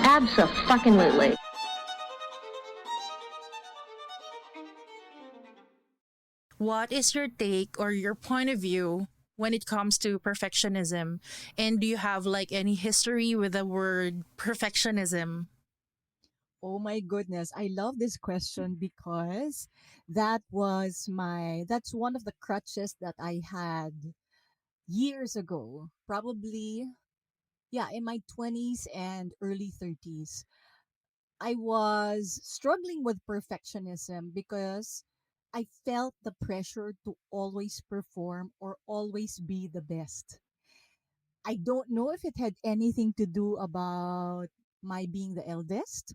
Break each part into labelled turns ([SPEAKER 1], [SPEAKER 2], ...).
[SPEAKER 1] Abso-fucking-lutely.
[SPEAKER 2] What is your take or your point of view when it comes to perfectionism? And do you have like any history with the word perfectionism?
[SPEAKER 3] Oh my goodness. I love this question because that's one of the crutches that I had years ago. Probably, yeah, in my 20s and early 30s. I was struggling with perfectionism because I felt the pressure to always perform or always be the best. I don't know if it had anything to do about my being the eldest,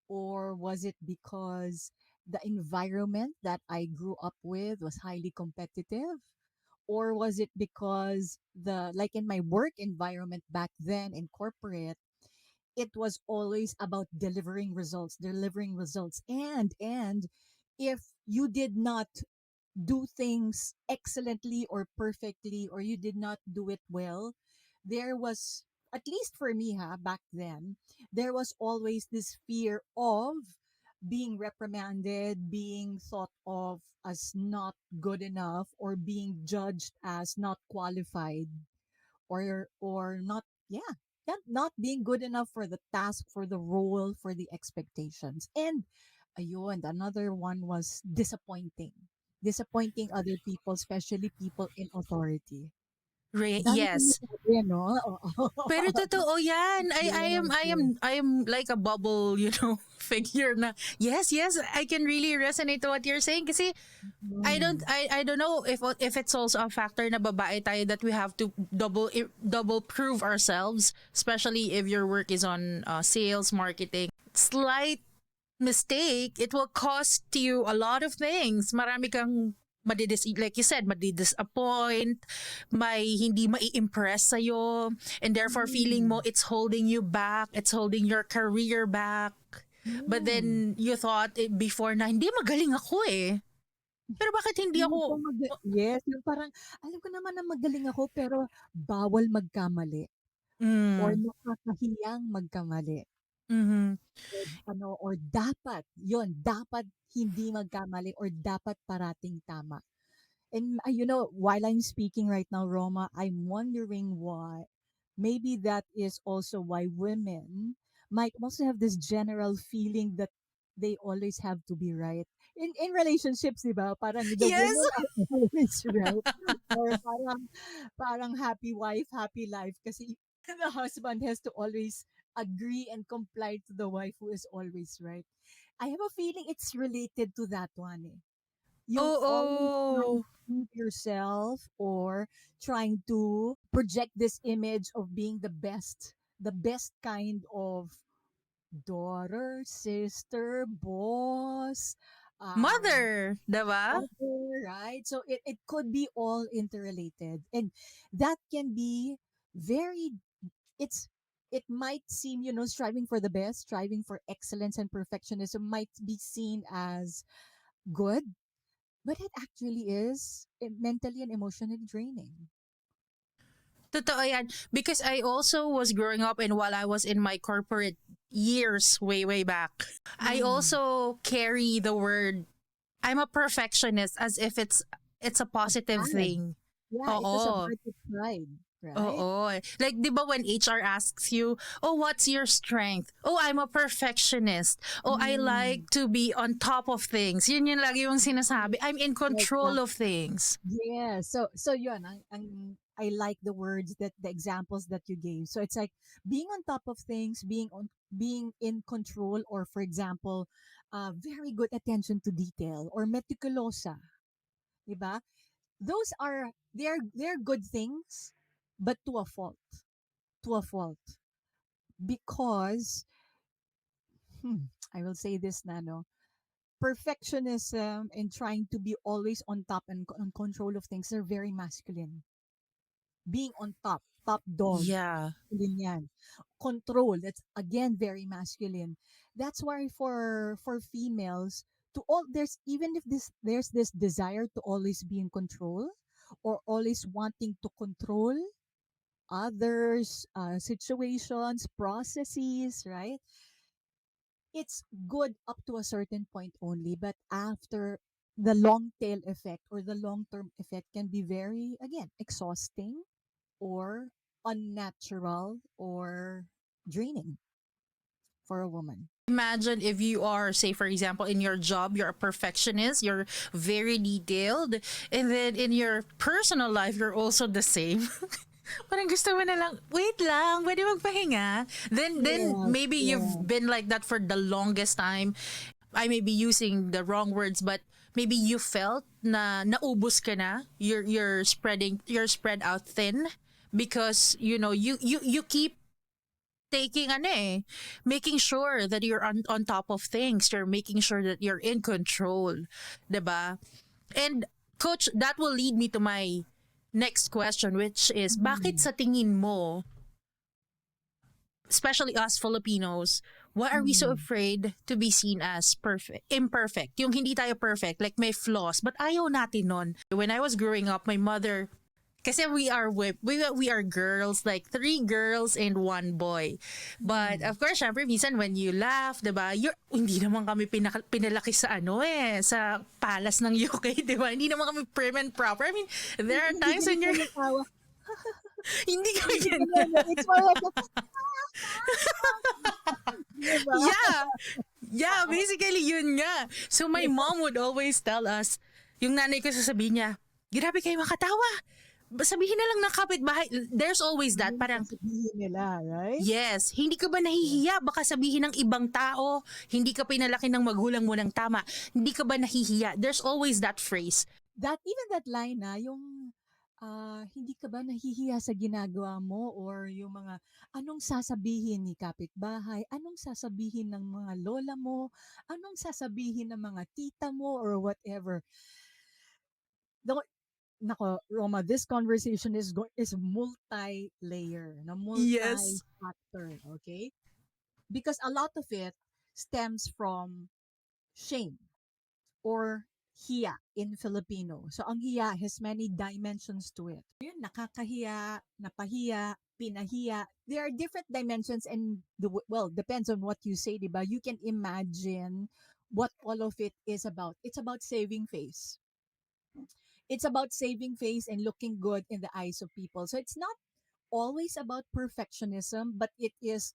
[SPEAKER 3] or was it because the environment that I grew up with was highly competitive, or was it because the like in my work environment back then in corporate, it was always about delivering results, and if you did not do things excellently or perfectly, or you did not do it well, there was, at least for me, back then, there was always this fear of being reprimanded, being thought of as not good enough, or being judged as not qualified, or not, yeah, not being good enough for the task, for the role, for the expectations. And ayun, another one was disappointing other people, especially people in authority. Dami kong
[SPEAKER 2] Yes.
[SPEAKER 3] nasabi, no?
[SPEAKER 2] Pero totoo yan.
[SPEAKER 3] Yes, yes.
[SPEAKER 2] I am like a bubble, figure na. Yes, yes, I can really resonate to what you're saying kasi
[SPEAKER 3] Mm.
[SPEAKER 2] I don't know if it's also a factor na babae tayo that we have to double prove ourselves, especially if your work is on sales, marketing. Slight mistake, it will cost you a lot of things. Marami kang like you said, madidisappoint, may hindi mai-impress sa'yo, and therefore feeling mo
[SPEAKER 3] Mm.
[SPEAKER 2] it's holding you back, it's holding your career back. But
[SPEAKER 3] Mm.
[SPEAKER 2] then you thought before na hindi magaling ako eh. Pero bakit hindi
[SPEAKER 3] Alam ko
[SPEAKER 2] ako
[SPEAKER 3] yes, yung parang, alam ko naman na magaling ako, pero bawal magkamali or
[SPEAKER 2] mm,
[SPEAKER 3] nakakahiyang magkamali.
[SPEAKER 2] mhm.
[SPEAKER 3] Or dapat, yon dapat hindi magkamali, or dapat parating tama. And while I'm speaking right now, Roma, I'm wondering why. Maybe that is also why women might also have this general feeling that they always have to be right. In relationships, di ba? Parang the
[SPEAKER 2] Yes.
[SPEAKER 3] women are always right. Or parang happy wife, happy life. Kasi the husband has to always agree and comply to the wife who is always right. I have a feeling it's related to that one. Eh. Yung always trying
[SPEAKER 2] Oo.
[SPEAKER 3] to prove yourself, or trying to project this image of being the best kind of daughter, sister, boss, um,
[SPEAKER 2] Mother, 'di ba?
[SPEAKER 3] mother, right? So it could be all interrelated. And that can be very, it's, it might seem, striving for the best, striving for excellence and perfectionism might be seen as good, but it actually is mentally and emotionally draining.
[SPEAKER 2] Totoo yan. Because I also was growing up, and while I was in my corporate years way, way back, I
[SPEAKER 3] Mm.
[SPEAKER 2] also carry the word, I'm a perfectionist, as if it's a
[SPEAKER 3] A
[SPEAKER 2] positive
[SPEAKER 3] pride.
[SPEAKER 2] thing.
[SPEAKER 3] Yeah, it was a
[SPEAKER 2] Oo.
[SPEAKER 3] birth of pride, right?
[SPEAKER 2] Oo. Like, di ba when HR asks you, oh, what's your strength? Oh, I'm a perfectionist. Oh, I
[SPEAKER 3] Mm.
[SPEAKER 2] like to be on top of things. Yun yung lagi yung sinasabi. I'm in control of
[SPEAKER 3] Exactly.
[SPEAKER 2] things.
[SPEAKER 3] Yeah. So yun, I like the words, that the examples that you gave. So it's like being on top of things, being in control, or for example, very good attention to detail, or meticulosa, diba? Those are, they're good things, but to a fault. To a fault. Because I will say this na, no, perfectionism and trying to be always on top and on control of things are very masculine. Being on top, top dog,
[SPEAKER 2] Yeah.
[SPEAKER 3] masculine yan. Control, that's again very masculine. That's why for females, to all, there's, even if there's this desire to always be in control, or always wanting to control, others, situations, processes, right? It's good up to a certain point only, but after, the long tail effect or the long term effect can be very, again, exhausting or unnatural or draining for a woman.
[SPEAKER 2] Imagine if you are, say, for example, in your job, you're a perfectionist, you're very detailed, and then in your personal life, you're also the same. Parang gusto mo na lang, wait lang, pwede magpahinga. Then
[SPEAKER 3] Yes,
[SPEAKER 2] maybe you've
[SPEAKER 3] yes.
[SPEAKER 2] been like that for the longest time. I may be using the wrong words, but maybe you felt na naubos ka na. You're spread out thin because you keep taking making sure that you're on top of things. You're making sure that you're in control, 'di ba? And coach, that will lead me to my next question, which is bakit
[SPEAKER 3] Mm,
[SPEAKER 2] sa tingin mo, especially us Filipinos, why are we so
[SPEAKER 3] mm.
[SPEAKER 2] afraid to be seen as imperfect? Yung hindi tayo perfect, like may flaws, but ayaw natin nun. When I was growing up, my mother, kasi we are girls, like three girls and one boy. But
[SPEAKER 3] Mm.
[SPEAKER 2] of course, syempre, minsan when you laugh, 'di ba? Hindi naman kami pinalaki sa sa palas ng UK, 'di ba? Hindi naman kami prim and proper. I mean, there are
[SPEAKER 3] Hindi
[SPEAKER 2] times when
[SPEAKER 3] ganito
[SPEAKER 2] you're
[SPEAKER 3] yung tawa.
[SPEAKER 2] hindi kami
[SPEAKER 3] Hindi
[SPEAKER 2] ganyan.
[SPEAKER 3] ganun, no? It's more like a, di ba?
[SPEAKER 2] Yeah. Yeah, basically yun nga. So my mom would always tell us, yung nanay ko sasabihin niya, grabe kayo makatawa. Sabihin na lang ng kapitbahay. There's always that.
[SPEAKER 3] Yung
[SPEAKER 2] Parang,
[SPEAKER 3] sasabihin nila, right?
[SPEAKER 2] yes, hindi ka ba nahihiya? Baka sabihin ng ibang tao, hindi ka pinalaki ng magulang mo ng tama. Hindi ka ba nahihiya? There's always that phrase.
[SPEAKER 3] That, even that line na, yung, hindi ka ba nahihiya sa ginagawa mo, or yung mga, anong sasabihin ni kapitbahay, anong sasabihin ng mga lola mo, anong sasabihin ng mga tita mo, or whatever. The, nako, Roma, this conversation is multi-layer, na
[SPEAKER 2] Yes.
[SPEAKER 3] multi-factor, okay? Because a lot of it stems from shame or hiya in Filipino. So ang hiya has many dimensions to it. Yun, nakakahiya, napahiya, pinahiya. There are different dimensions, and well, depends on what you say, diba? You can imagine what all of it is about. It's about saving face. It's about saving face and looking good in the eyes of people. So it's not always about perfectionism, but it is,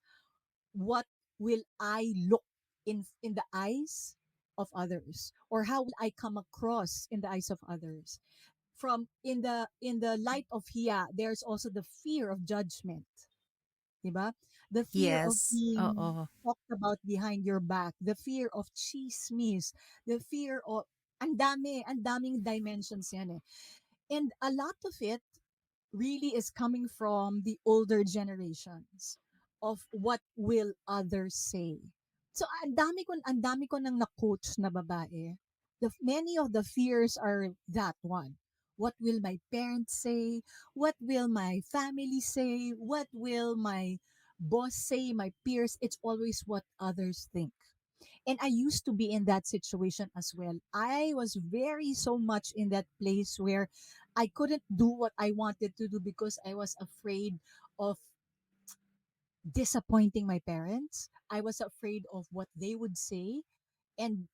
[SPEAKER 3] what will I look in the eyes of others, or how will I come across in the eyes of others. From, in the light of hiya, there's also the fear of judgment, diba? The fear of
[SPEAKER 2] Yes.
[SPEAKER 3] being
[SPEAKER 2] Oo.
[SPEAKER 3] talked about behind your back, the fear of chismis, the fear of, ang daming dimensions yan eh. And a lot of it really is coming from the older generations of what will others say. So ang dami ko nang na-coach na babae. Many of the fears are that one. What will my parents say? What will my family say? What will my boss say? My peers? It's always what others think. And I used to be in that situation as well. I was very so much in that place where I couldn't do what I wanted to do because I was afraid of disappointing my parents. I was afraid of what they would say. And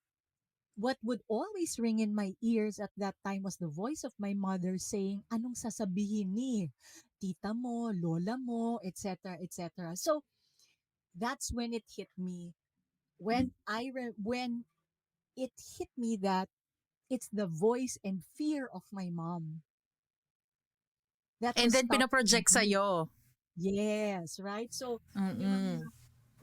[SPEAKER 3] what would always ring in my ears at that time was the voice of my mother saying, anong sasabihin ni tita mo, lola mo, etc., etc. So that's when it hit me. When it hit me that it's the voice and fear of my mom that
[SPEAKER 2] And
[SPEAKER 3] was
[SPEAKER 2] then
[SPEAKER 3] stopping
[SPEAKER 2] pinaproject
[SPEAKER 3] me.
[SPEAKER 2] sa'yo.
[SPEAKER 3] Yes, right? So, yung
[SPEAKER 2] Mm-mm.
[SPEAKER 3] mga,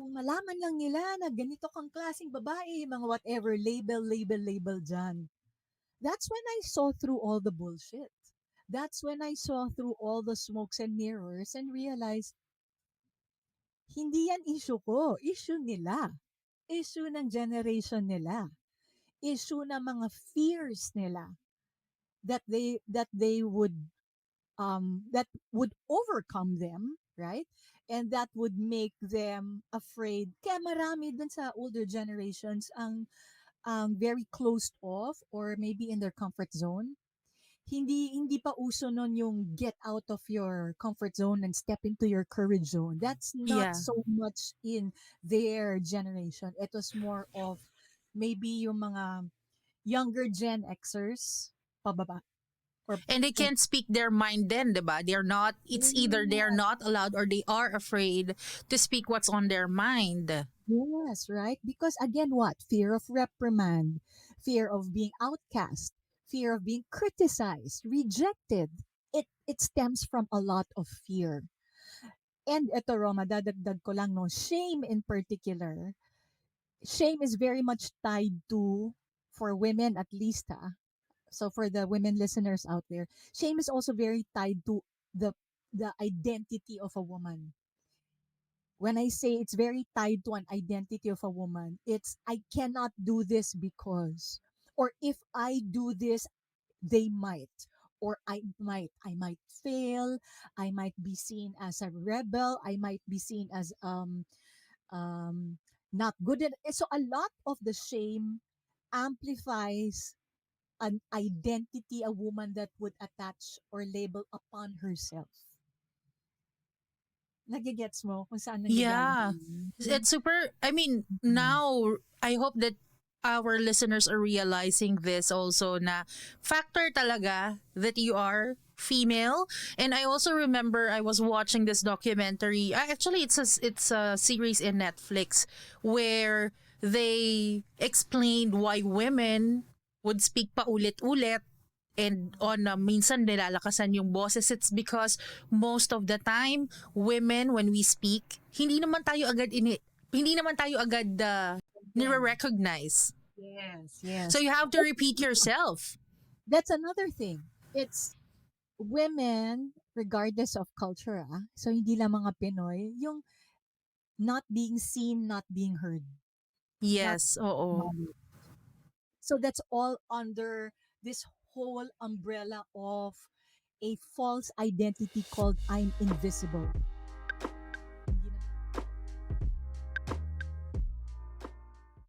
[SPEAKER 3] kung malaman lang nila na ganito kang klaseng babae, mga whatever, label dyan. That's when I saw through all the bullshit. That's when I saw through all the smokes and mirrors and realized, hindi yan issue ko. Issue nila. Issue ng generation nila. Issue ng mga fears nila that they that would overcome them, right? And that would make them afraid. Kaya marami dun sa older generations ang very closed off or maybe in their comfort zone. hindi pa uso nun yung get out of your comfort zone and step into your courage zone. That's not
[SPEAKER 2] Yeah.
[SPEAKER 3] so much in their generation. It was more of maybe yung mga younger Gen Xers pababa or
[SPEAKER 2] And they
[SPEAKER 3] like,
[SPEAKER 2] can't speak their mind then, diba? They're not, it's either they're not allowed or they are afraid to speak what's on their mind.
[SPEAKER 3] yes, right? Because again, what? Fear of reprimand, fear of being outcast, fear of being criticized, rejected. It stems from a lot of fear. And ito, Roma, dadagdag ko lang, no, shame in particular. Shame is very much tied to, for women at least, so for the women listeners out there, shame is also very tied to the the identity of a woman. When I say it's very tied to an identity of a woman, it's I cannot do this because, or if I do this, they might, or I might fail, I might be seen as a rebel, I might be seen as um not good at. So a lot of the shame amplifies an identity a woman that would attach or label upon herself. Nagigets mo kung saan nanggagaling
[SPEAKER 2] Yeah.
[SPEAKER 3] yun?
[SPEAKER 2] It's super, I mean,
[SPEAKER 3] Mm.
[SPEAKER 2] now I hope that our listeners are realizing this also na factor talaga that you are female. And I also remember I was watching this documentary. Actually, it's a series in Netflix where they explained why women would speak pa ulit-ulit and on minsan nilalakasan yung boses. It's because most of the time women, when we speak, hindi naman tayo agad
[SPEAKER 3] Again.
[SPEAKER 2] nire-recognize.
[SPEAKER 3] Yes,
[SPEAKER 2] So
[SPEAKER 3] yes.
[SPEAKER 2] you have to repeat yourself.
[SPEAKER 3] That's another thing. It's women, regardless of culture, so hindi lang mga Pinoy, yung not being seen, not being heard, not
[SPEAKER 2] Yes, oo.
[SPEAKER 3] acknowledged. So that's all under this whole umbrella of a false identity called I'm invisible.